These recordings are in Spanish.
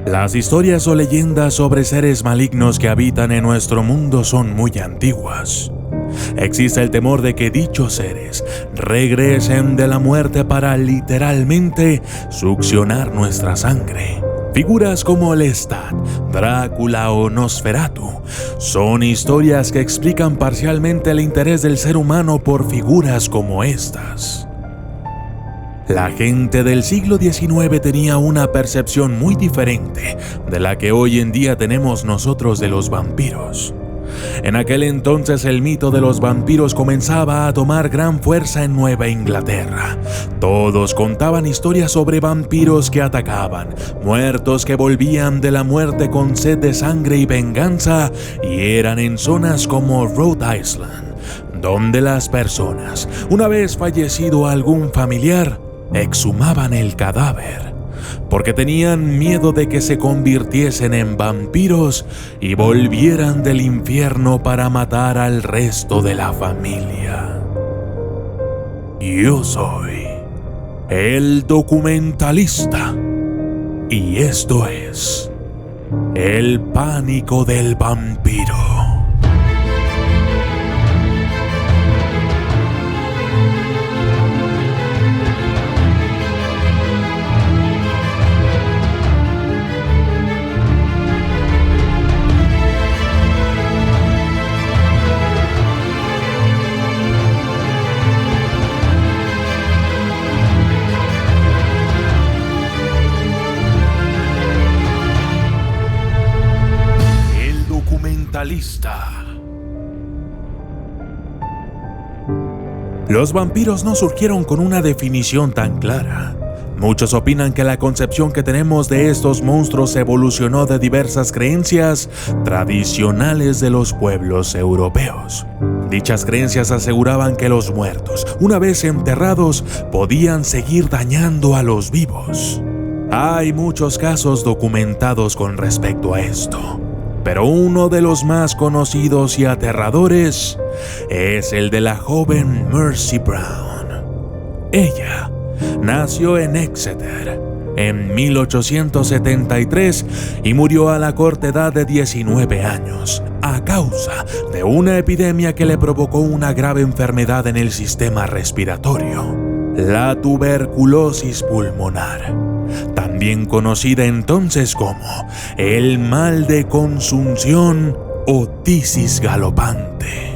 Las historias o leyendas sobre seres malignos que habitan en nuestro mundo son muy antiguas. Existe el temor de que dichos seres regresen de la muerte para literalmente succionar nuestra sangre. Figuras como Lestat, Drácula o Nosferatu son historias que explican parcialmente el interés del ser humano por figuras como estas. La gente del siglo XIX tenía una percepción muy diferente de la que hoy en día tenemos nosotros de los vampiros. En aquel entonces el mito de los vampiros comenzaba a tomar gran fuerza en Nueva Inglaterra. Todos contaban historias sobre vampiros que atacaban, muertos que volvían de la muerte con sed de sangre y venganza, y eran en zonas como Rhode Island, donde las personas, una vez fallecido algún familiar, exhumaban el cadáver, porque tenían miedo de que se convirtiesen en vampiros y volvieran del infierno para matar al resto de la familia. Yo soy el documentalista y esto es El pánico del vampiro. Los vampiros no surgieron con una definición tan clara. Muchos opinan que la concepción que tenemos de estos monstruos evolucionó de diversas creencias tradicionales de los pueblos europeos. Dichas creencias aseguraban que los muertos, una vez enterrados, podían seguir dañando a los vivos. Hay muchos casos documentados con respecto a esto, pero uno de los más conocidos y aterradores es el de la joven Mercy Brown. Ella nació en Exeter en 1873 y murió a la corta edad de 19 años a causa de una epidemia que le provocó una grave enfermedad en el sistema respiratorio, la tuberculosis pulmonar, también conocida entonces como el mal de consunción o tisis galopante.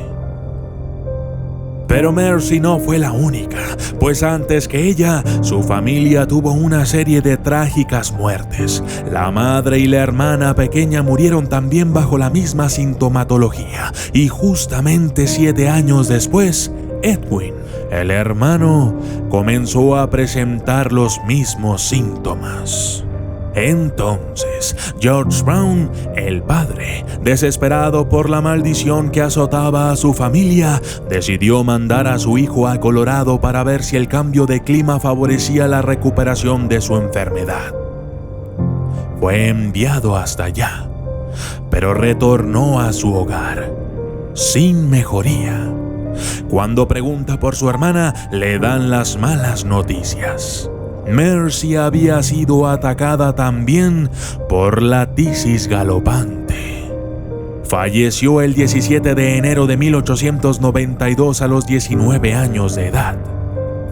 Pero Mercy no fue la única, pues antes que ella, su familia tuvo una serie de trágicas muertes. La madre y la hermana pequeña murieron también bajo la misma sintomatología, y justamente 7 años después, Edwin, el hermano, comenzó a presentar los mismos síntomas. Entonces, George Brown, el padre, desesperado por la maldición que azotaba a su familia, decidió mandar a su hijo a Colorado para ver si el cambio de clima favorecía la recuperación de su enfermedad. Fue enviado hasta allá, pero retornó a su hogar sin mejoría. Cuando pregunta por su hermana, le dan las malas noticias. Mercy había sido atacada también por la tisis galopante. Falleció el 17 de enero de 1892 a los 19 años de edad.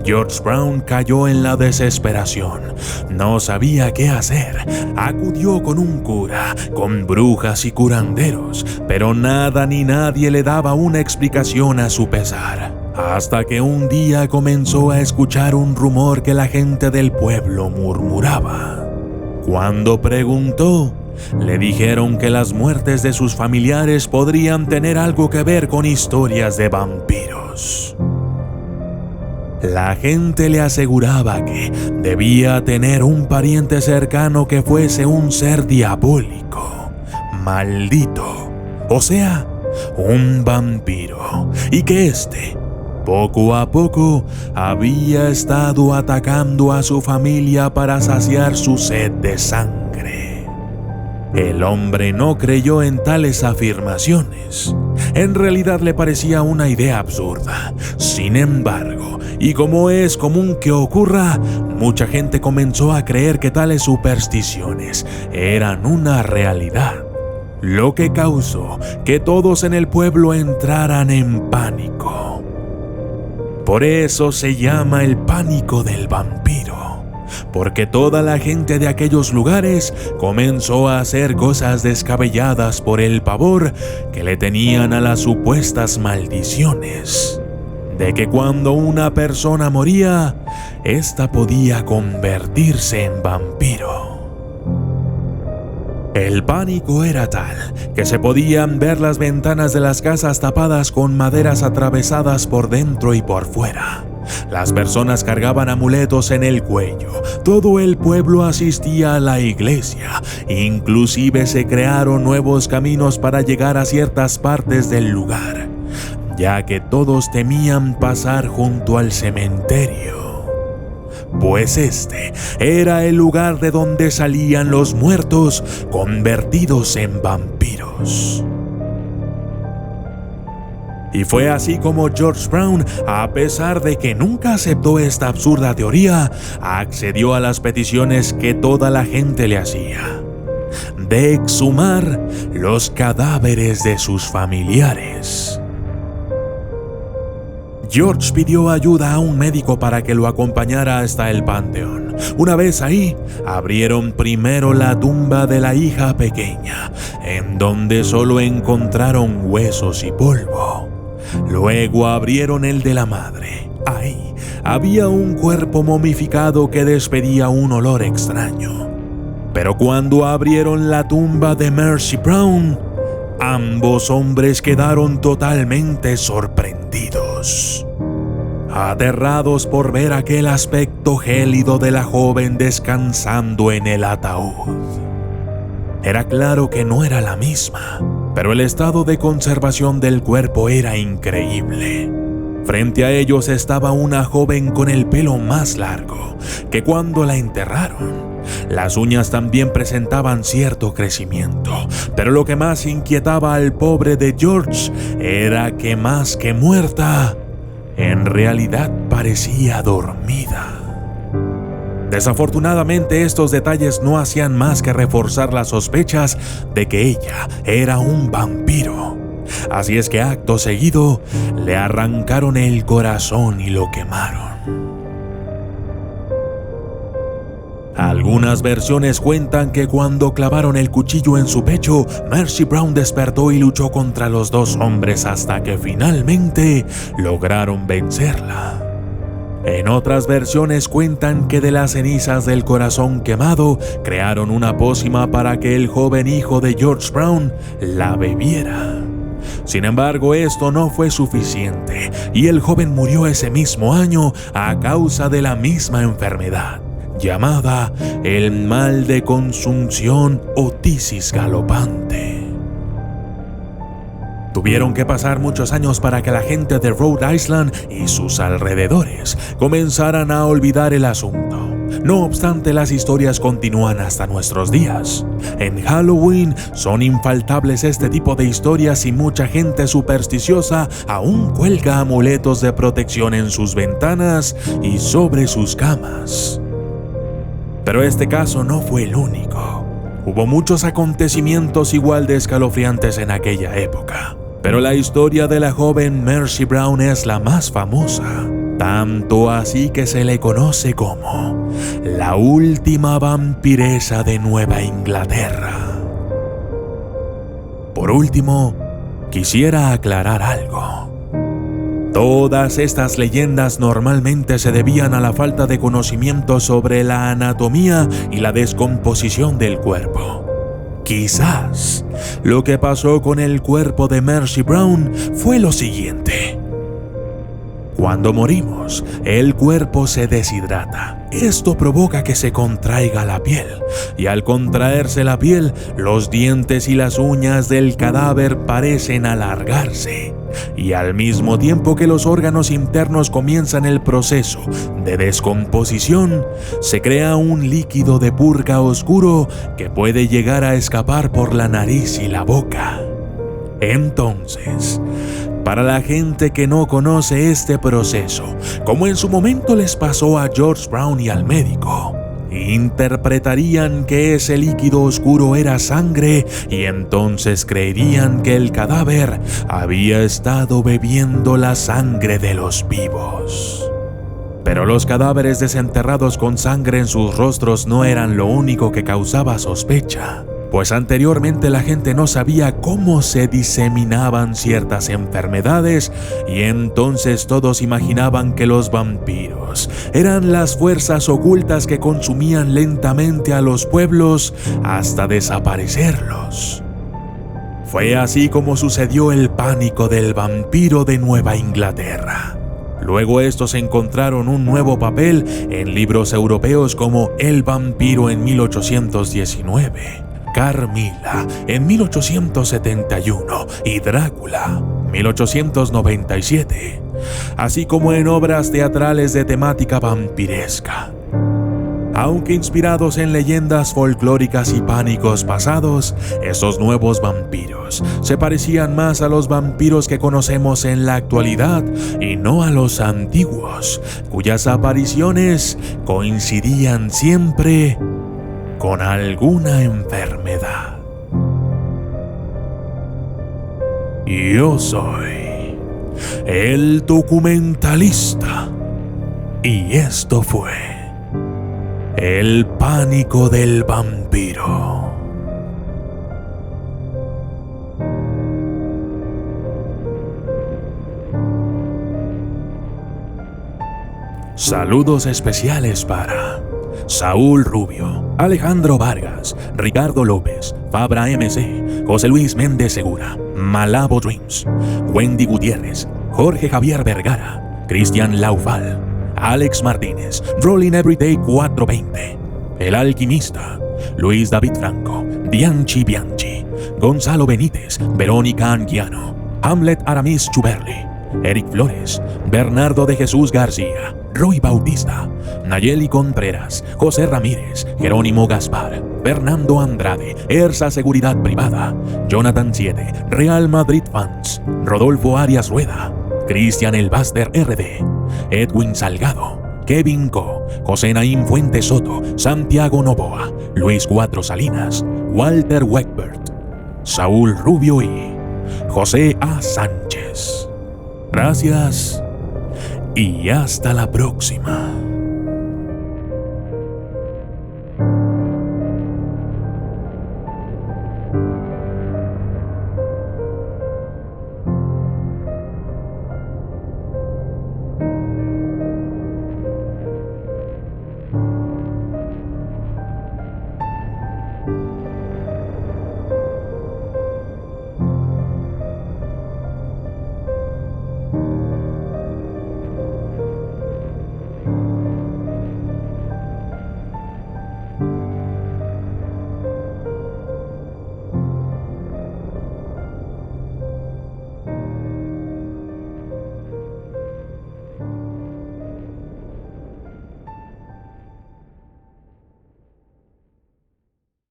George Brown cayó en la desesperación. No sabía qué hacer. Acudió con un cura, con brujas y curanderos, pero nada ni nadie le daba una explicación a su pesar. Hasta que un día comenzó a escuchar un rumor que la gente del pueblo murmuraba. Cuando preguntó, le dijeron que las muertes de sus familiares podrían tener algo que ver con historias de vampiros. La gente le aseguraba que debía tener un pariente cercano que fuese un ser diabólico, maldito, o sea, un vampiro, y que éste, poco a poco, había estado atacando a su familia para saciar su sed de sangre. El hombre no creyó en tales afirmaciones. en realidad le parecía una idea absurda. Sin embargo, y como es común que ocurra, mucha gente comenzó a creer que tales supersticiones eran una realidad, lo que causó que todos en el pueblo entraran en pánico. Por eso se llama el pánico del vampiro, porque toda la gente de aquellos lugares comenzó a hacer cosas descabelladas por el pavor que le tenían a las supuestas maldiciones, de que cuando una persona moría, ésta podía convertirse en vampiro. El pánico era tal que se podían ver las ventanas de las casas tapadas con maderas atravesadas por dentro y por fuera. Las personas cargaban amuletos en el cuello, todo el pueblo asistía a la iglesia, inclusive se crearon nuevos caminos para llegar a ciertas partes del lugar, ya que todos temían pasar junto al cementerio, pues este era el lugar de donde salían los muertos convertidos en vampiros. Y fue así como George Brown, a pesar de que nunca aceptó esta absurda teoría, accedió a las peticiones que toda la gente le hacía, de exhumar los cadáveres de sus familiares. George pidió ayuda a un médico para que lo acompañara hasta el panteón. Una vez ahí, abrieron primero la tumba de la hija pequeña, en donde solo encontraron huesos y polvo. Luego abrieron el de la madre. Ahí había un cuerpo momificado que despedía un olor extraño. Pero cuando abrieron la tumba de Mercy Brown, ambos hombres quedaron totalmente sorprendidos, aterrados por ver aquel aspecto gélido de la joven descansando en el ataúd. Era claro que no era la misma, pero el estado de conservación del cuerpo era increíble. Frente a ellos estaba una joven con el pelo más largo, que cuando la enterraron, las uñas también presentaban cierto crecimiento, pero lo que más inquietaba al pobre de George era que más que muerta, en realidad parecía dormida. Desafortunadamente, estos detalles no hacían más que reforzar las sospechas de que ella era un vampiro. Así es que acto seguido le arrancaron el corazón y lo quemaron. Algunas versiones cuentan que cuando clavaron el cuchillo en su pecho, Mercy Brown despertó y luchó contra los dos hombres hasta que finalmente lograron vencerla. En otras versiones cuentan que de las cenizas del corazón quemado crearon una pócima para que el joven hijo de George Brown la bebiera. Sin embargo, esto no fue suficiente y el joven murió ese mismo año a causa de la misma enfermedad, llamada el mal de consunción o tisis galopante. Tuvieron que pasar muchos años para que la gente de Rhode Island y sus alrededores comenzaran a olvidar el asunto. No obstante, las historias continúan hasta nuestros días. En Halloween son infaltables este tipo de historias y mucha gente supersticiosa aún cuelga amuletos de protección en sus ventanas y sobre sus camas. Pero este caso no fue el único. Hubo muchos acontecimientos igual de escalofriantes en aquella época, pero la historia de la joven Mercy Brown es la más famosa, tanto así que se le conoce como la última vampiresa de Nueva Inglaterra. Por último, quisiera aclarar algo. Todas estas leyendas normalmente se debían a la falta de conocimiento sobre la anatomía y la descomposición del cuerpo. Quizás lo que pasó con el cuerpo de Mercy Brown fue lo siguiente. Cuando morimos, el cuerpo se deshidrata. Esto provoca que se contraiga la piel, y al contraerse la piel, los dientes y las uñas del cadáver parecen alargarse. Y al mismo tiempo que los órganos internos comienzan el proceso de descomposición, se crea un líquido de purga oscuro que puede llegar a escapar por la nariz y la boca. Entonces, para la gente que no conoce este proceso, como en su momento les pasó a George Brown y al médico, interpretarían que ese líquido oscuro era sangre y entonces creerían que el cadáver había estado bebiendo la sangre de los vivos. Pero los cadáveres desenterrados con sangre en sus rostros no eran lo único que causaba sospecha, pues anteriormente la gente no sabía cómo se diseminaban ciertas enfermedades y entonces todos imaginaban que los vampiros eran las fuerzas ocultas que consumían lentamente a los pueblos hasta desaparecerlos. Fue así como sucedió el pánico del vampiro de Nueva Inglaterra. Luego estos encontraron un nuevo papel en libros europeos como El vampiro en 1819, Carmila en 1871 y Drácula 1897, así como en obras teatrales de temática vampiresca. Aunque inspirados en leyendas folclóricas y pánicos pasados, estos nuevos vampiros se parecían más a los vampiros que conocemos en la actualidad y no a los antiguos, cuyas apariciones coincidían siempre con alguna enfermedad. Yo soy el documentalista y esto fue El pánico del vampiro. Saludos especiales para Saúl Rubio, Alejandro Vargas, Ricardo López, Fabra MC, José Luis Méndez Segura, Malabo Dreams, Wendy Gutiérrez, Jorge Javier Vergara, Cristian Laufal, Alex Martínez, Rolling Everyday 420, El Alquimista, Luis David Franco, Bianchi, Gonzalo Benítez, Verónica Anguiano, Hamlet Aramis Chuberli, Eric Flores, Bernardo de Jesús García, Roy Bautista, Nayeli Contreras, José Ramírez, Jerónimo Gaspar, Fernando Andrade, Ersa Seguridad Privada, Jonathan 7, Real Madrid Fans, Rodolfo Arias Rueda, Cristian Elbaster RD, Edwin Salgado, Kevin Co, José Naín Fuentes Soto, Santiago Novoa, Luis Cuatro Salinas, Walter Wegbert, Saúl Rubio y José A. Sánchez. Gracias y hasta la próxima.